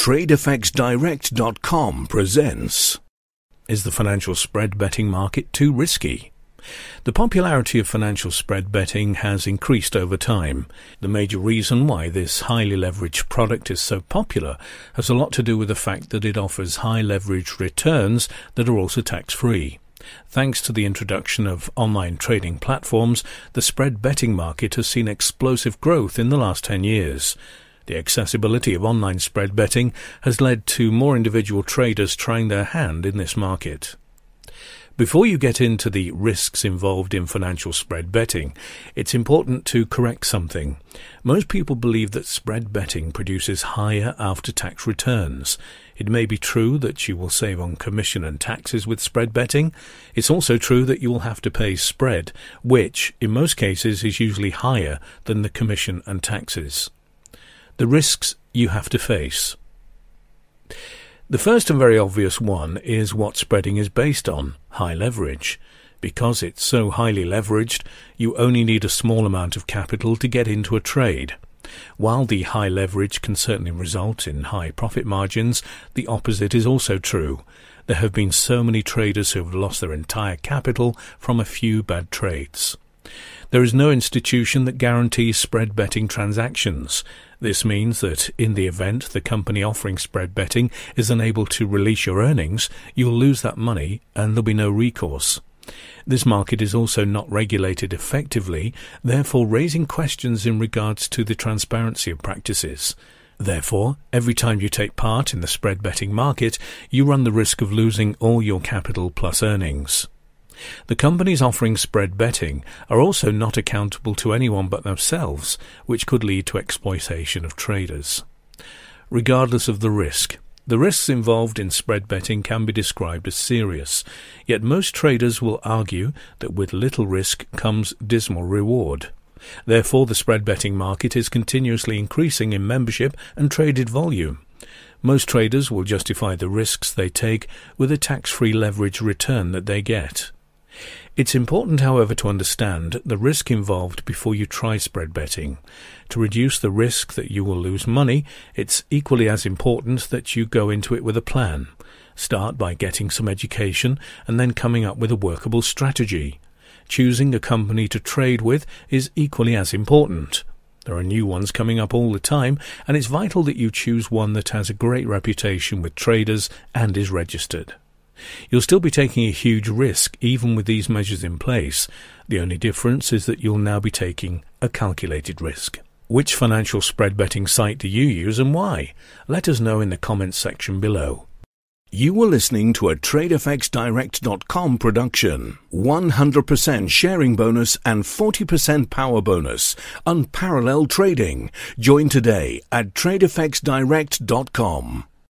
TradeFXDirect.com presents: Is the financial spread betting market too risky? The popularity of financial spread betting has increased over time. The major reason why this highly leveraged product is so popular has a lot to do with the fact that it offers high leverage returns that are also tax-free. Thanks to the introduction of online trading platforms, the spread betting market has seen explosive growth in the last 10 years. The accessibility of online spread betting has led to more individual traders trying their hand in this market. Before you get into the risks involved in financial spread betting, it's important to correct something. Most people believe that spread betting produces higher after-tax returns. It may be true that you will save on commission and taxes with spread betting. It's also true that you will have to pay spread, which, in most cases, is usually higher than the commission and taxes. The risks you have to face. The first and very obvious one is what spreading is based on: high leverage. Because it's so highly leveraged, you only need a small amount of capital to get into a trade. While the high leverage can certainly result in high profit margins, the opposite is also true. There have been so many traders who have lost their entire capital from a few bad trades. There is no institution that guarantees spread betting transactions. This means that in the event the company offering spread betting is unable to release your earnings, you'll lose that money and there'll be no recourse. This market is also not regulated effectively, therefore raising questions in regards to the transparency of practices. Therefore, every time you take part in the spread betting market, you run the risk of losing all your capital plus earnings. The companies offering spread betting are also not accountable to anyone but themselves, which could lead to exploitation of traders. Regardless of the risks involved in spread betting can be described as serious, yet most traders will argue that with little risk comes dismal reward. Therefore, the spread betting market is continuously increasing in membership and traded volume. Most traders will justify the risks they take with a tax-free leverage return that they get. It's important, however, to understand the risk involved before you try spread betting. To reduce the risk that you will lose money, it's equally as important that you go into it with a plan. Start by getting some education and then coming up with a workable strategy. Choosing a company to trade with is equally as important. There are new ones coming up all the time, and it's vital that you choose one that has a great reputation with traders and is registered. You'll still be taking a huge risk even with these measures in place. The only difference is that you'll now be taking a calculated risk. Which financial spread betting site do you use and why? Let us know in the comments section below. You were listening to a TradeFXDirect.com production. 100% sharing bonus and 40% power bonus. Unparalleled trading. Join today at TradeFXDirect.com.